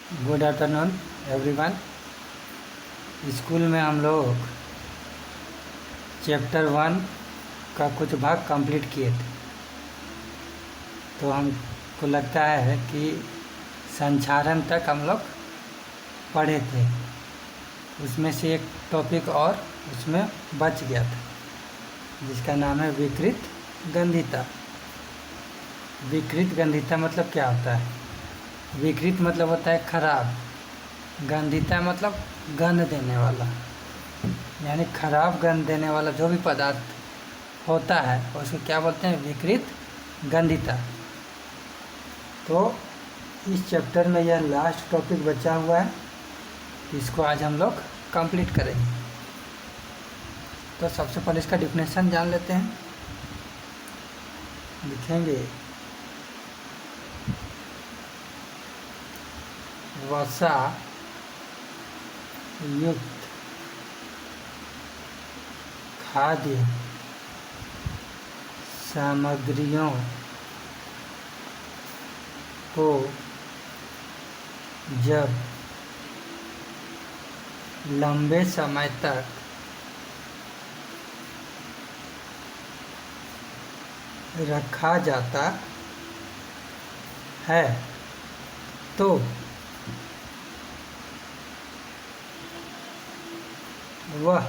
Good afternoon everyone. School में हम लोग चैप्टर 1 का कुछ भाग कंप्लीट किए थे, तो हमको लगता है कि संचारण तक हम लोग पढ़े थे। उसमें से एक टॉपिक और उसमें बच गया था, जिसका नाम है विकृत गंधिता। विकृत गंधिता मतलब क्या होता है? विकृत मतलब होता है खराब, गंधिता मतलब गंध देने वाला, यानी खराब गंध देने वाला जो भी पदार्थ होता है उसको क्या बोलते हैं? विकृत गंधिता। तो इस चैप्टर में यह लास्ट टॉपिक बचा हुआ है, इसको आज हम लोग कंप्लीट करेंगे। तो सबसे पहले इसका डिफिनेशन जान लेते हैं। लिखेंगे वसा युक्त खाद्य सामग्रियों को जब लंबे समय तक रखा जाता है तो वह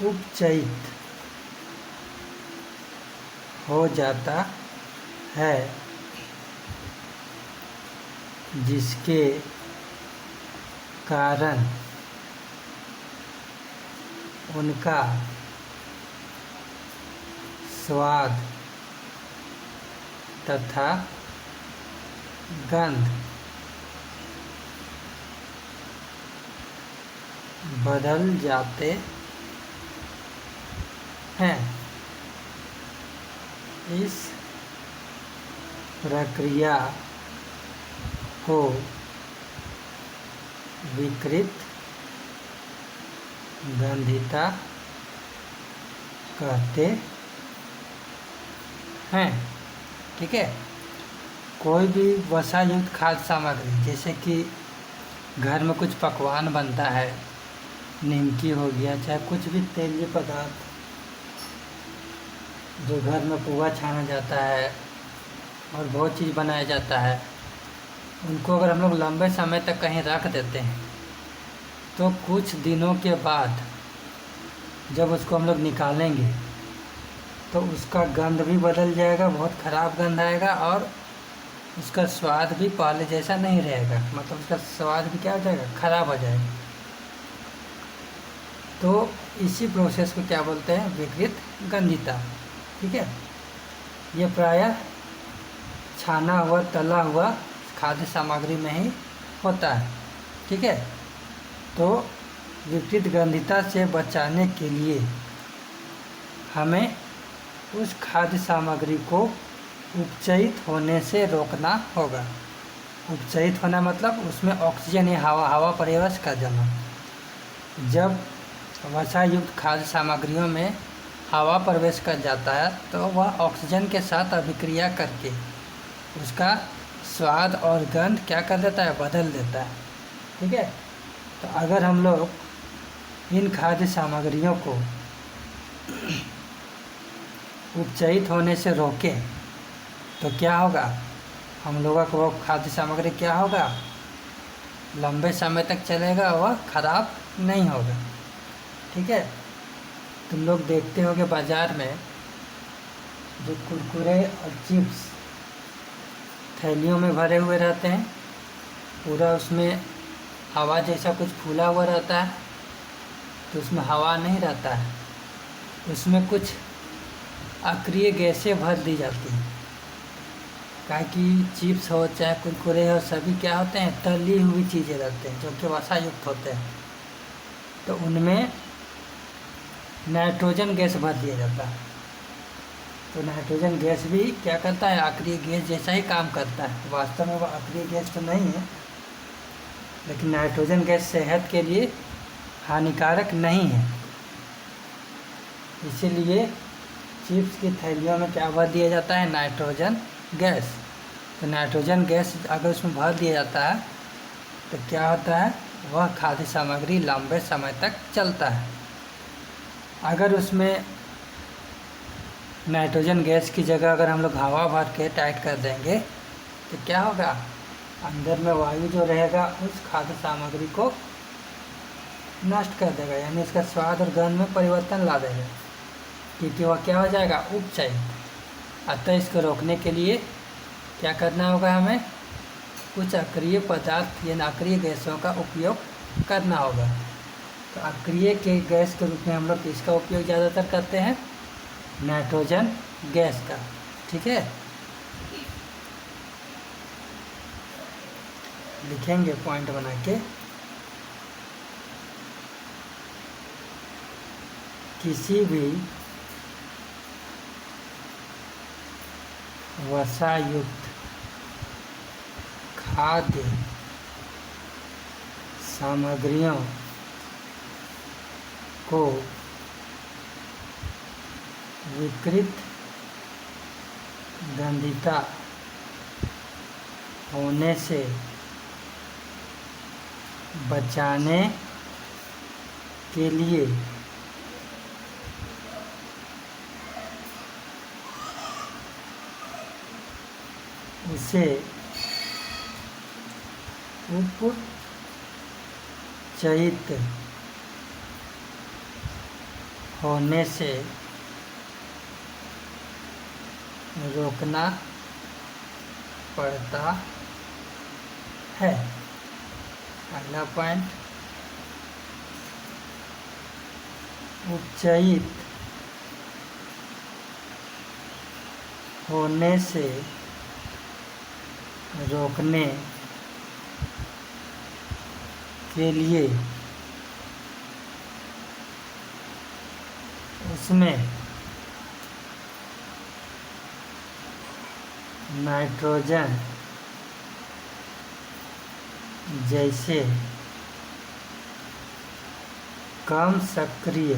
उपचयित हो जाता है, जिसके कारण उनका स्वाद तथा गंध बदल जाते हैं। इस प्रक्रिया को विकृत गंधिता कहते हैं। ठीक है। कोई भी वसायुक्त खाद्य सामग्री, जैसे कि घर में कुछ पकवान बनता है, निमकी हो गया, चाहे कुछ भी तेलीय पदार्थ जो घर में पुआ छाना जाता है और बहुत चीज़ बनाया जाता है, उनको अगर हम लोग लंबे समय तक कहीं रख देते हैं तो कुछ दिनों के बाद जब उसको हम लोग निकालेंगे तो उसका गंध भी बदल जाएगा, बहुत ख़राब गंध आएगा और उसका स्वाद भी पहले जैसा नहीं रहेगा, मतलब उसका स्वाद भी क्या हो जाएगा? ख़राब हो जाएगा। तो इसी प्रोसेस को क्या बोलते हैं? विकृत गंधिता। ठीक है। ये प्रायः छाना हुआ, तला हुआ खाद्य सामग्री में ही होता है। ठीक है। तो विकृत गंधिता से बचाने के लिए हमें उस खाद्य सामग्री को उपचयित होने से रोकना होगा। उपचयित होना मतलब उसमें ऑक्सीजन या हवा प्रवेश कर जाना। जब वसा युक्त खाद्य सामग्रियों में हवा प्रवेश कर जाता है तो वह ऑक्सीजन के साथ अभिक्रिया करके उसका स्वाद और गंध क्या कर देता है? बदल देता है। ठीक है। तो अगर हम लोग इन खाद्य सामग्रियों को उपचयित होने से रोकें तो क्या होगा? हम लोगों को वो खाद्य सामग्री क्या होगा? लंबे समय तक चलेगा, वह खराब नहीं होगा। ठीक है। तुम लोग देखते होगे बाज़ार में जो कुरकुरे और चिप्स थैलियों में भरे हुए रहते हैं, पूरा उसमें हवा जैसा कुछ फूला हुआ रहता है, तो उसमें हवा नहीं रहता है, उसमें कुछ अक्रिय गैसें भर दी जाती हैं। काहे कि चिप्स हो चाहे कुरकुरे हो, सभी क्या होते हैं? तली हुई चीज़ें रहते हैं जो कि वसायुक्त होते हैं। तो उनमें नाइट्रोजन गैस भर दिया जाता है। तो नाइट्रोजन गैस भी क्या करता है? अक्रिय गैस जैसा ही काम करता है। वास्तव में वो अक्रिय गैस तो नहीं है, लेकिन नाइट्रोजन गैस सेहत के लिए हानिकारक नहीं है। इसीलिए चिप्स की थैलियों में क्या भर दिया जाता है? Nitrogen gas. तो नाइट्रोजन गैस अगर उसमें भर दिया जाता है तो क्या होता है, वह खाद्य सामग्री लंबे समय तक चलता है। अगर उसमें नाइट्रोजन गैस की जगह अगर हम लोग हवा भर के टाइट कर देंगे तो क्या होगा, अंदर में वायु जो रहेगा उस खाद्य सामग्री को नष्ट कर देगा, यानी इसका स्वाद और गंध में परिवर्तन ला देगा, क्योंकि वह क्या हो जाएगा, उपचयित। अतः इसको रोकने के लिए क्या करना होगा, हमें कुछ अक्रिय पदार्थ या अक्रिय गैसों का उपयोग करना होगा। तो अक्रिय के गैस के रूप में हम लोग किसका उपयोग ज़्यादातर करते हैं, नाइट्रोजन गैस का। ठीक है, लिखेंगे पॉइंट बना के, किसी भी वसायुक्त खाद्य सामग्रियों को विकृत गंधिता होने से बचाने के लिए उसे उपचयित होने से रोकना पड़ता है। अगला पॉइंट, उपचयित होने से रोकने के लिए उसमें नाइट्रोजन जैसे कम सक्रिय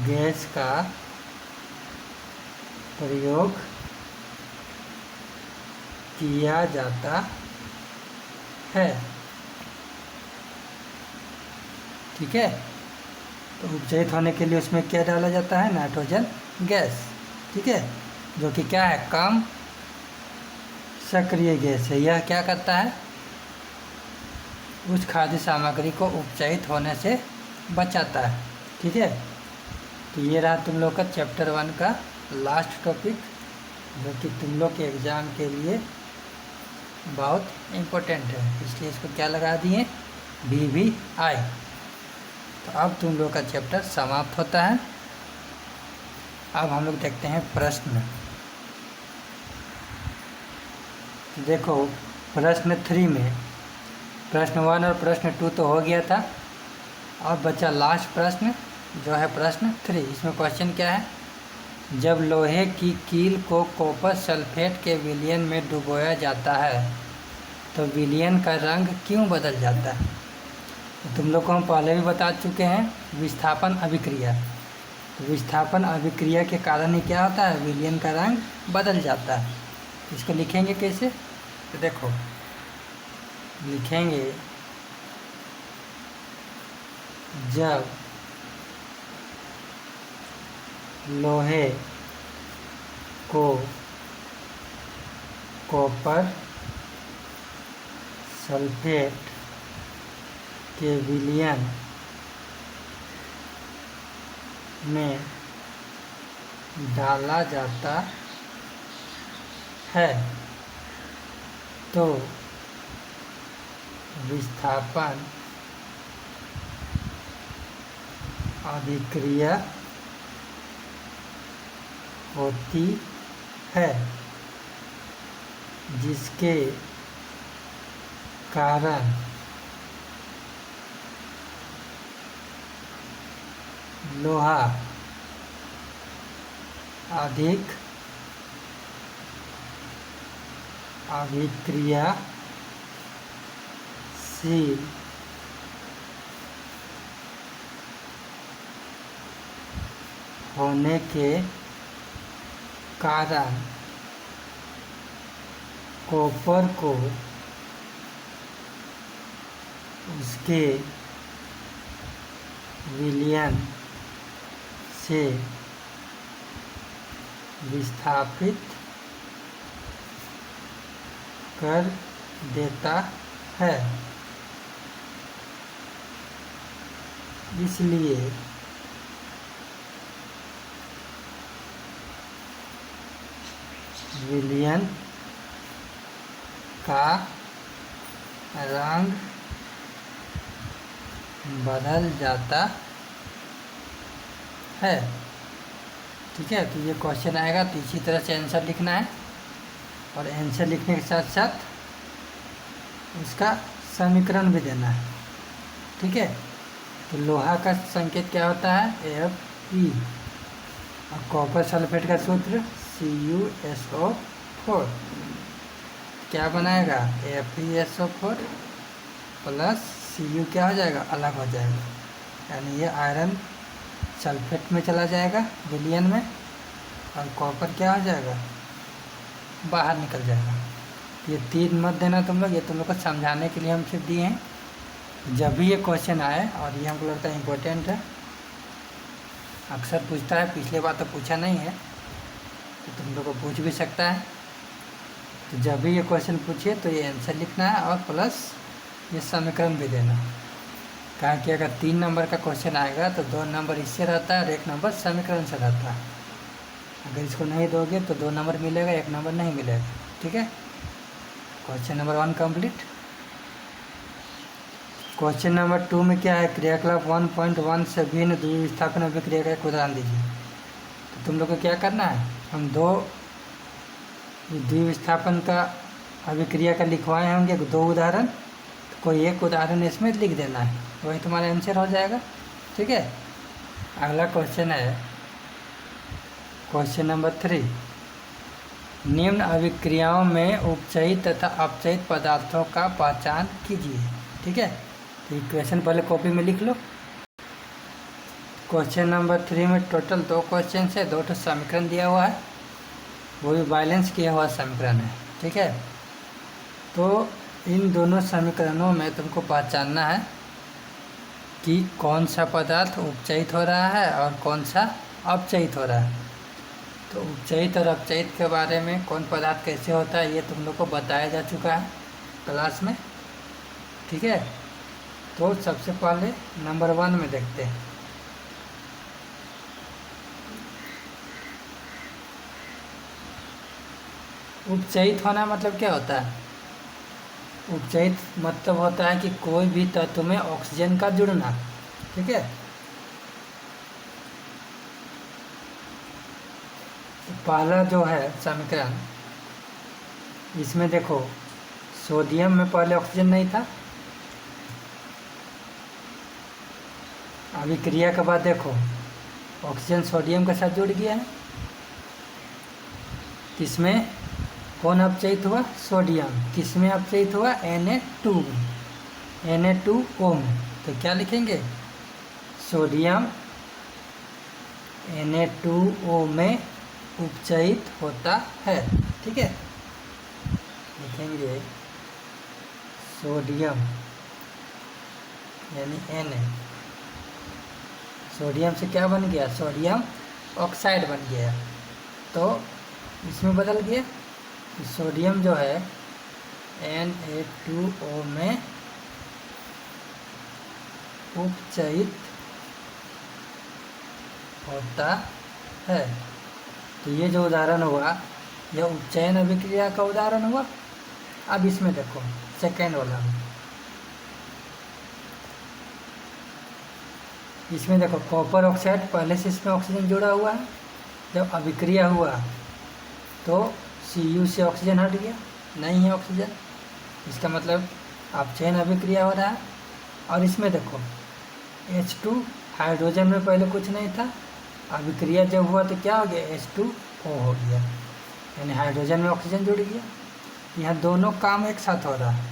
गैस का प्रयोग किया जाता है। ठीक है, तो उपचयित होने के लिए उसमें क्या डाला जाता है, नाइट्रोजन गैस। ठीक है, जो कि क्या है, कम सक्रिय गैस है। यह क्या करता है, उस खाद्य सामग्री को उपचयित होने से बचाता है। ठीक है, तो ये रहा तुम लोग का चैप्टर 1 का लास्ट टॉपिक, जो कि तुम लोग के एग्ज़ाम के लिए बहुत इम्पोर्टेंट है, इसलिए इसको क्या लगा दिए, BVI। तो अब तुम लोग का चैप्टर समाप्त होता है। अब हम लोग देखते हैं प्रश्न। देखो प्रश्न 3 में प्रश्न 1 और प्रश्न 2 तो हो गया था, और बचा लास्ट प्रश्न जो है प्रश्न 3। इसमें क्वेश्चन क्या है, जब लोहे की कील को कॉपर सल्फेट के विलयन में डुबोया जाता है तो विलयन का रंग क्यों बदल जाता है। तो तुम लोग को हम पहले भी बता चुके हैं, विस्थापन अभिक्रिया। तो विस्थापन अभिक्रिया के कारण ही क्या होता है, विलयन का रंग बदल जाता है। इसको लिखेंगे कैसे, तो देखो लिखेंगे, जब लोहे को कॉपर सल्फेट के विलयन में डाला जाता है तो विस्थापन अभिक्रिया होती है, जिसके कारण लोहा अधिक अभिक्रियाशील होने के कारण कॉपर को उसके विलयन से विस्थापित कर देता है, इसलिए विलयन का रंग बदल जाता है। ठीक है, तो ये क्वेश्चन आएगा तो इसी तरह से आंसर लिखना है, और आंसर लिखने के साथ साथ उसका समीकरण भी देना है। ठीक है, तो लोहा का संकेत क्या होता है? Fe, और कॉपर सल्फेट का सूत्र CuSO4। क्या बनाएगा? FeSO4 प्लस Cu क्या हो जाएगा? अलग हो जाएगा, यानी ये आयरन सल्फेट में चला जाएगा विलयन में, और कॉपर क्या हो जाएगा? बाहर निकल जाएगा। ये तीन मत देना तुम लोग, ये तुम लोग को समझाने के लिए हम सिर्फ दिए हैं। जब भी ये क्वेश्चन आए, और ये हमको लगता है इम्पोर्टेंट है, अक्सर पूछता है, पिछले बार तो पूछा नहीं है, तो तुम लोग को पूछ भी सकता है। तो जब भी ये क्वेश्चन पूछिए तो ये आंसर लिखना है, और प्लस ये समीकरण भी देना। कहा कि अगर 3 नंबर का क्वेश्चन आएगा तो 2 नंबर इससे रहता है और 1 नंबर समीकरण से रहता है। अगर इसको नहीं दोगे तो 2 नंबर मिलेगा, 1 नंबर नहीं मिलेगा। ठीक है, question number 1 complete. Question number 2 में क्या है? क्रियाकलाप 1.1 से भिन्न द्विविस्थापन अभिक्रिया का एक उदाहरण दीजिए। तो तुम लोग को क्या करना है? हम 2 द्विविस्थापन का अभिक्रिया का लिखवाए होंगे 2 उदाहरण, तो कोई एक उदाहरण इसमें लिख देना है, वही तुम्हारा आंसर हो जाएगा। ठीक है, अगला क्वेश्चन है क्वेश्चन नंबर 3। निम्न अभिक्रियाओं में उपचयित तथा अपचयित पदार्थों का पहचान कीजिए। ठीक है, तो इक्वेशन पहले कॉपी में लिख लो। क्वेश्चन नंबर 3 में टोटल 2 क्वेश्चन है, 2 समीकरण दिया हुआ है, वो भी बैलेंस किया हुआ समीकरण है। ठीक है, तो इन दोनों समीकरणों में तुमको पहचानना है कि कौन सा पदार्थ उपचयित हो रहा है और कौन सा अपचयित हो रहा है। तो उपचयित और अपचयित के बारे में, कौन पदार्थ कैसे होता है, ये तुम लोग को बताया जा चुका है क्लास में। ठीक है, तो सबसे पहले नंबर 1 में देखते हैं। उपचयित होना मतलब क्या होता है? उपचयित मतलब होता है कि कोई भी तत्व में ऑक्सीजन का जुड़ना। ठीक है, तो पहला जो है समीकरण, इसमें देखो सोडियम में पहले ऑक्सीजन नहीं था, अभिक्रिया के बाद देखो ऑक्सीजन सोडियम के साथ जुड़ गया है। किसमें कौन अपचयित हुआ? सोडियम। किसमें अपचयित हुआ? Na2 में, Na2O में। तो क्या लिखेंगे? सोडियम Na2O में उपचयित होता है। ठीक है, लिखेंगे सोडियम यानी Na, सोडियम से क्या बन गया? सोडियम ऑक्साइड बन गया, तो इसमें बदल गया। सोडियम जो है Na2O में उपचयित होता है। तो ये जो उदाहरण हुआ, यह उपचयन अभिक्रिया का उदाहरण हुआ। अब इसमें देखो सेकेंड वाला, इसमें देखो कॉपर ऑक्साइड, पहले से इसमें ऑक्सीजन जुड़ा हुआ है। जब अभिक्रिया हुआ तो Cu से ऑक्सीजन हट गया, नहीं है ऑक्सीजन, इसका मतलब अपचयन अभिक्रिया हो रहा है। और इसमें देखो H2, हाइड्रोजन में पहले कुछ नहीं था, अभिक्रिया जब हुआ तो क्या हो गया? H2O हो गया, यानी हाइड्रोजन में ऑक्सीजन जुड़ गया। यहाँ दोनों काम एक साथ हो रहा है,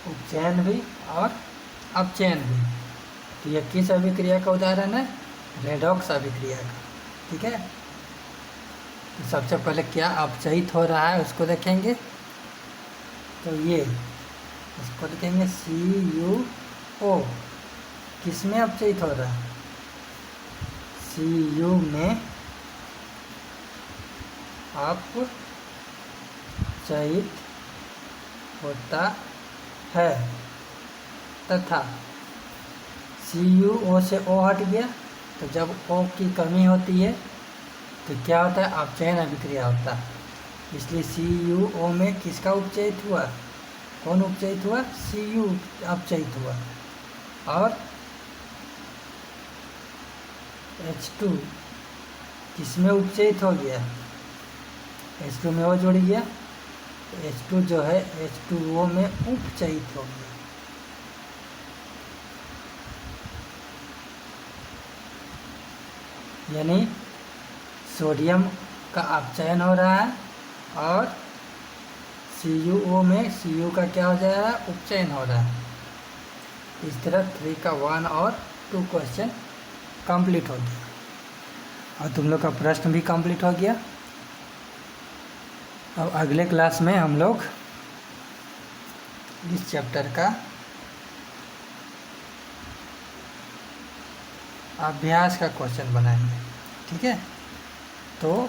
उपचयन भी और अपचयन भी। तो यह किस अभिक्रिया का उदाहरण है? रेडॉक्स अभिक्रिया का। ठीक है, तो सबसे पहले क्या अपचयित हो रहा है उसको देखेंगे। तो ये इसको लिखेंगे CuO, किस में अपचयित हो रहा है? Cu में अपचयित होता है तथा CuO से O हट गया, तो जब O की कमी होती है तो क्या होता है? अपचयन अभिक्रिया होता है। इसलिए CuO में किसका उपचयित हुआ? कौन उपचयित हुआ? Cu अपचयित हुआ। और H2 किसमें उपचयित हो गया? H2 में O जुड़ गया, तो H2 जो है H2O में उपचयित हो गया। यानी सोडियम का अपचयन हो रहा है और CuO में Cu का क्या हो जा रहा है? उपचयन हो रहा है। इस तरह 3 का 1 और 2 क्वेश्चन कंप्लीट हो गया और तुम लोग का प्रश्न भी कंप्लीट हो गया। अब अगले क्लास में हम लोग इस चैप्टर का अभ्यास का क्वेश्चन बनाएंगे। ठीक है, तो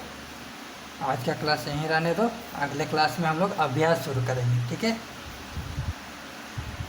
आज का क्लास यहीं रहने दो, अगले क्लास में हम लोग अभ्यास शुरू करेंगे। ठीक है।